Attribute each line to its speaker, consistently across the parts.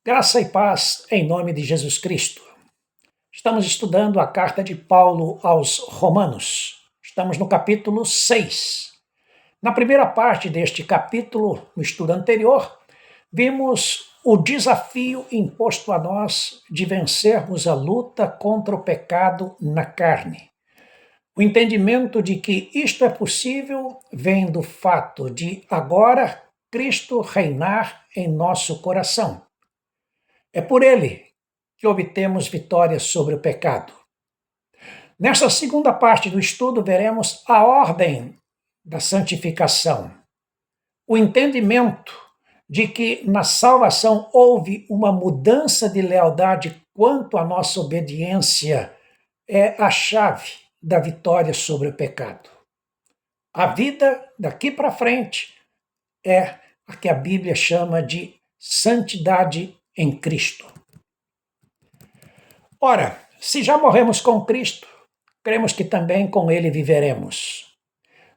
Speaker 1: Graça e paz em nome de Jesus Cristo. Estamos estudando a carta de Paulo aos Romanos. Estamos no capítulo 6. Na primeira parte deste capítulo, no estudo anterior, vimos o desafio imposto a nós de vencermos a luta contra o pecado na carne. O entendimento de que isto é possível vem do fato de agora Cristo reinar em nosso coração. É por ele que obtemos vitória sobre o pecado. Nesta segunda parte do estudo, veremos a ordem da santificação. O entendimento de que na salvação houve uma mudança de lealdade quanto à nossa obediência é a chave da vitória sobre o pecado. A vida daqui para frente é a que a Bíblia chama de santidade em Cristo. Ora, se já morremos com Cristo, cremos que também com ele viveremos.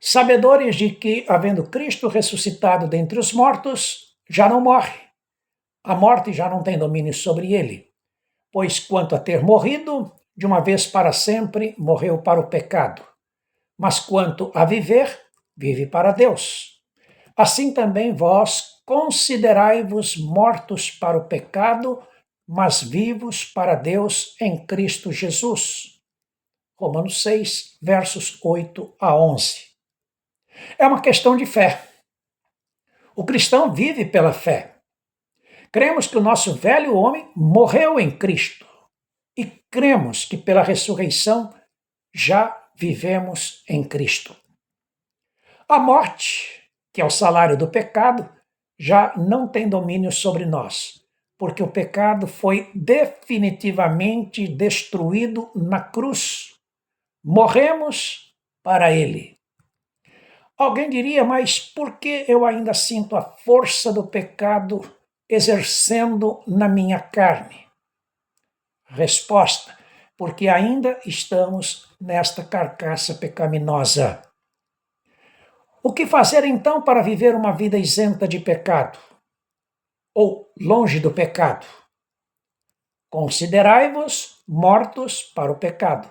Speaker 1: Sabedores de que, havendo Cristo ressuscitado dentre os mortos, já não morre. A morte já não tem domínio sobre ele, pois quanto a ter morrido, de uma vez para sempre morreu para o pecado. Mas quanto a viver, vive para Deus. Assim também vós considerai-vos mortos para o pecado, mas vivos para Deus em Cristo Jesus. Romanos 6, versos 8 a 11. É uma questão de fé. O cristão vive pela fé. Cremos que o nosso velho homem morreu em Cristo e cremos que pela ressurreição já vivemos em Cristo. A morte, que é o salário do pecado, já não tem domínio sobre nós, porque o pecado foi definitivamente destruído na cruz. Morremos para ele. Alguém diria, mas por que eu ainda sinto a força do pecado exercendo na minha carne? Resposta: porque ainda estamos nesta carcaça pecaminosa. O que fazer então para viver uma vida isenta de pecado? Ou longe do pecado? Considerai-vos mortos para o pecado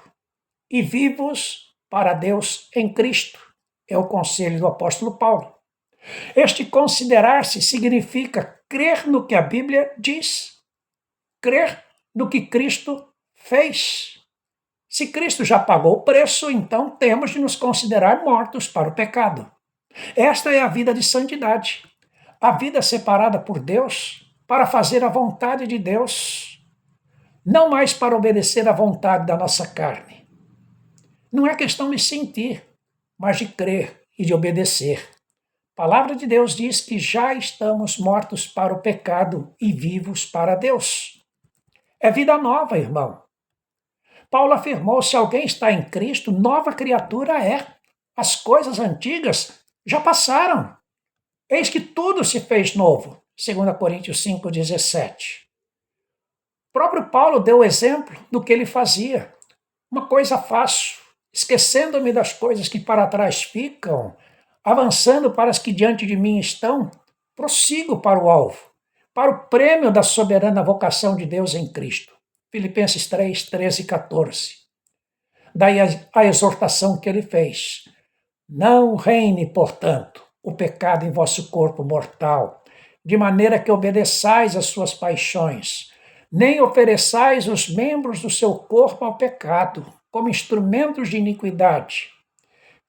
Speaker 1: e vivos para Deus em Cristo. É o conselho do apóstolo Paulo. Este considerar-se significa crer no que a Bíblia diz, crer no que Cristo fez. Se Cristo já pagou o preço, então temos de nos considerar mortos para o pecado. Esta é a vida de santidade, a vida separada por Deus para fazer a vontade de Deus, não mais para obedecer à vontade da nossa carne. Não é questão de sentir, mas de crer e de obedecer. A palavra de Deus diz que já estamos mortos para o pecado e vivos para Deus. É vida nova, irmão. Paulo afirmou: se alguém está em Cristo, nova criatura é. As coisas antigas já passaram. Eis que tudo se fez novo. 2 Coríntios 5,17. O próprio Paulo deu o exemplo do que ele fazia. Uma coisa faço, esquecendo-me das coisas que para trás ficam, avançando para as que diante de mim estão, prossigo para o alvo, para o prêmio da soberana vocação de Deus em Cristo. Filipenses 3, 13 e 14. Daí a exortação que ele fez. Não reine, portanto, o pecado em vosso corpo mortal, de maneira que obedeçais às suas paixões, nem ofereçais os membros do seu corpo ao pecado, como instrumentos de iniquidade,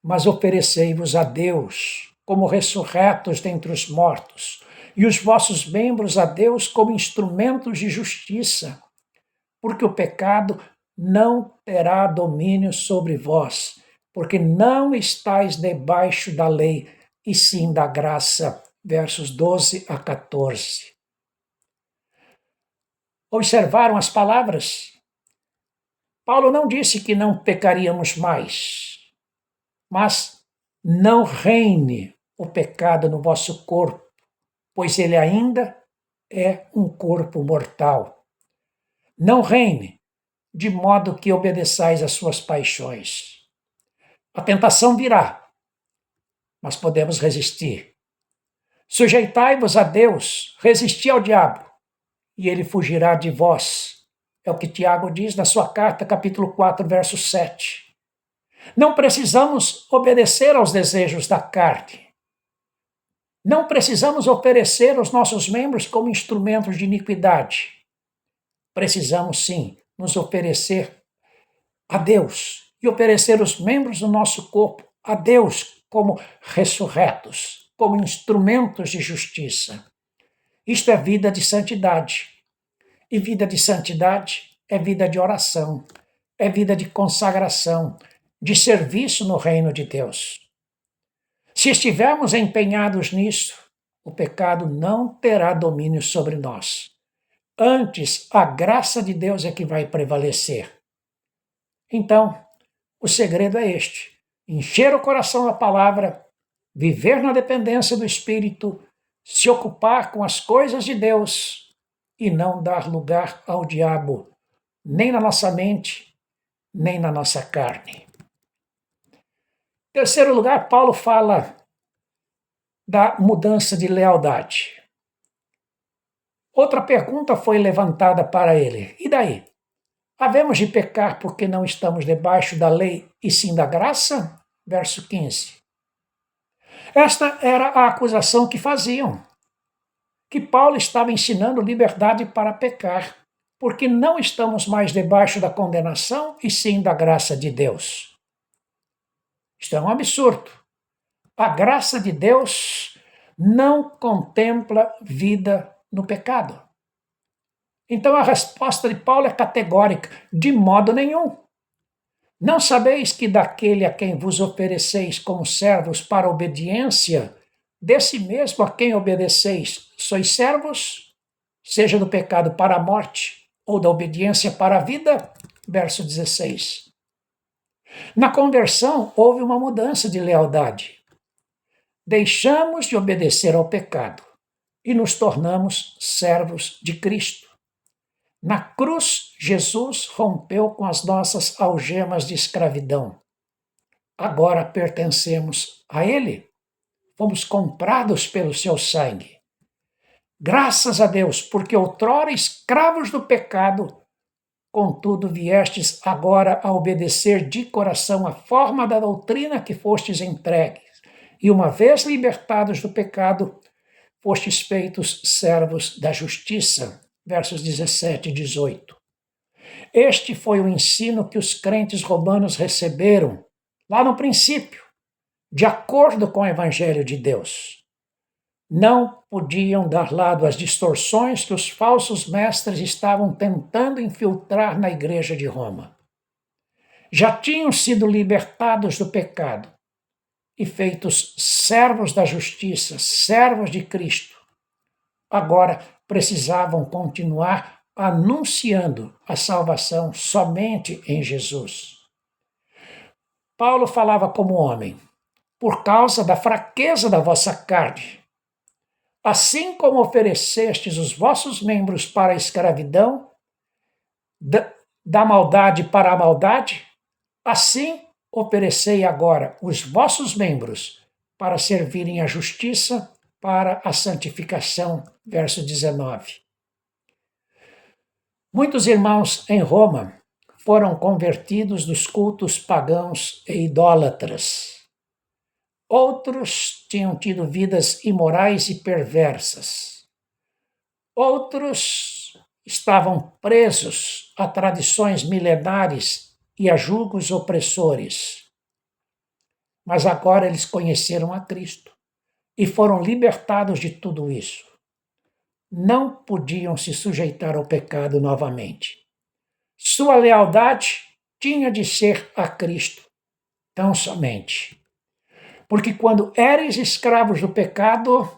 Speaker 1: mas oferecei-vos a Deus como ressurretos dentre os mortos, e os vossos membros a Deus como instrumentos de justiça, porque o pecado não terá domínio sobre vós, porque não estáis debaixo da lei, e sim da graça. Versos 12 a 14. Observaram as palavras? Paulo não disse que não pecaríamos mais, mas não reine o pecado no vosso corpo, pois ele ainda é um corpo mortal. Não reine, de modo que obedeçais às suas paixões. A tentação virá, mas podemos resistir. Sujeitai-vos a Deus, resisti ao diabo, e ele fugirá de vós. É o que Tiago diz na sua carta, capítulo 4, verso 7. Não precisamos obedecer aos desejos da carne. Não precisamos oferecer os nossos membros como instrumentos de iniquidade. Precisamos, sim, nos oferecer a Deus e oferecer os membros do nosso corpo a Deus como ressurretos, como instrumentos de justiça. Isto é vida de santidade. E vida de santidade é vida de oração, é vida de consagração, de serviço no reino de Deus. Se estivermos empenhados nisso, o pecado não terá domínio sobre nós. Antes, a graça de Deus é que vai prevalecer. Então, o segredo é este: encher o coração da palavra, viver na dependência do Espírito, se ocupar com as coisas de Deus e não dar lugar ao diabo, nem na nossa mente, nem na nossa carne. Em terceiro lugar, Paulo fala da mudança de lealdade. Outra pergunta foi levantada para ele: e daí? Havemos de pecar porque não estamos debaixo da lei e sim da graça? Verso 15. Esta era a acusação que faziam, que Paulo estava ensinando liberdade para pecar, porque não estamos mais debaixo da condenação e sim da graça de Deus. Isto é um absurdo. A graça de Deus não contempla vida no pecado. Então a resposta de Paulo é categórica: de modo nenhum. Não sabeis que daquele a quem vos ofereceis como servos para obediência, desse mesmo a quem obedeceis, sois servos, seja do pecado para a morte ou da obediência para a vida? Verso 16. Na conversão houve uma mudança de lealdade. Deixamos de obedecer ao pecado e nos tornamos servos de Cristo. Na cruz, Jesus rompeu com as nossas algemas de escravidão. Agora pertencemos a Ele. Fomos comprados pelo seu sangue. Graças a Deus, porque outrora escravos do pecado, contudo viestes agora a obedecer de coração a forma da doutrina que fostes entregues, e uma vez libertados do pecado, fostes feitos servos da justiça. Versos 17 e 18. Este foi o ensino que os crentes romanos receberam lá no princípio, de acordo com o Evangelho de Deus. Não podiam dar lado às distorções que os falsos mestres estavam tentando infiltrar na igreja de Roma. Já tinham sido libertados do pecado e feitos servos da justiça, servos de Cristo. Agora precisavam continuar anunciando a salvação somente em Jesus. Paulo falava como homem: por causa da fraqueza da vossa carne. Assim como oferecestes os vossos membros para a escravidão, da maldade para a maldade, assim oferecei agora os vossos membros para servirem à justiça, para a santificação. Verso 19. Muitos irmãos em Roma foram convertidos dos cultos pagãos e idólatras. Outros tinham tido vidas imorais e perversas. Outros estavam presos a tradições milenares e a julgos opressores. Mas agora eles conheceram a Cristo e foram libertados de tudo isso. Não podiam se sujeitar ao pecado novamente. Sua lealdade tinha de ser a Cristo, tão somente. Porque quando éreis escravos do pecado,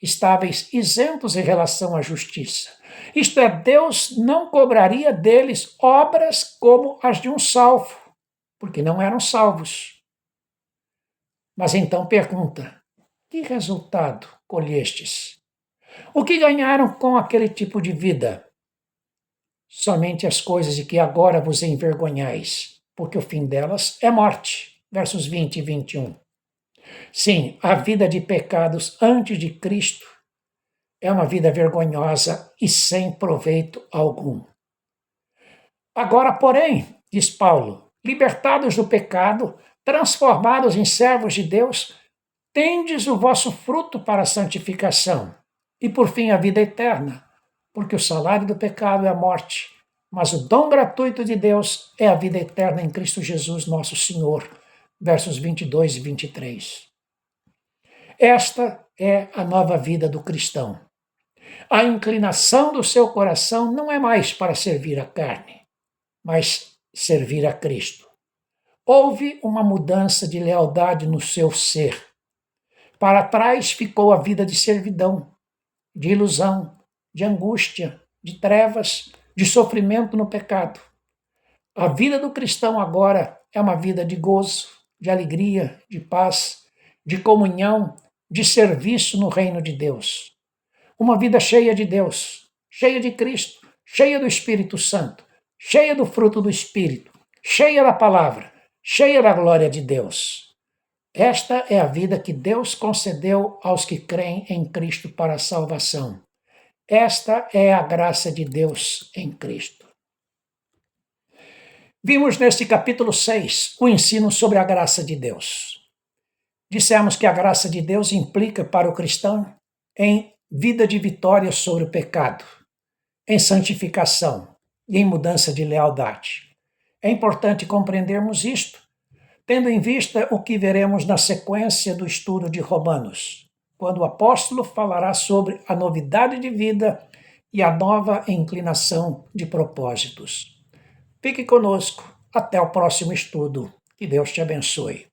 Speaker 1: estáveis isentos em relação à justiça. Isto é, Deus não cobraria deles obras como as de um salvo, porque não eram salvos. Mas então pergunta: que resultado colhestes? O que ganharam com aquele tipo de vida? Somente as coisas de que agora vos envergonhais, porque o fim delas é morte. Versos 20 e 21. Sim, a vida de pecados antes de Cristo é uma vida vergonhosa e sem proveito algum. Agora, porém, diz Paulo, libertados do pecado, transformados em servos de Deus, tendes o vosso fruto para a santificação e, por fim, a vida eterna, porque o salário do pecado é a morte, mas o dom gratuito de Deus é a vida eterna em Cristo Jesus, nosso Senhor. Versos 22 e 23. Esta é a nova vida do cristão. A inclinação do seu coração não é mais para servir a carne, mas servir a Cristo. Houve uma mudança de lealdade no seu ser. Para trás ficou a vida de servidão, de ilusão, de angústia, de trevas, de sofrimento no pecado. A vida do cristão agora é uma vida de gozo, de alegria, de paz, de comunhão, de serviço no reino de Deus. Uma vida cheia de Deus, cheia de Cristo, cheia do Espírito Santo, cheia do fruto do Espírito, cheia da palavra, cheia da glória de Deus. Esta é a vida que Deus concedeu aos que creem em Cristo para a salvação. Esta é a graça de Deus em Cristo. Vimos neste capítulo 6 o ensino sobre a graça de Deus. Dissemos que a graça de Deus implica para o cristão em vida de vitória sobre o pecado, em santificação e em mudança de lealdade. É importante compreendermos isto, tendo em vista o que veremos na sequência do estudo de Romanos, quando o apóstolo falará sobre a novidade de vida e a nova inclinação de propósitos. Fique conosco. Até o próximo estudo. Que Deus te abençoe.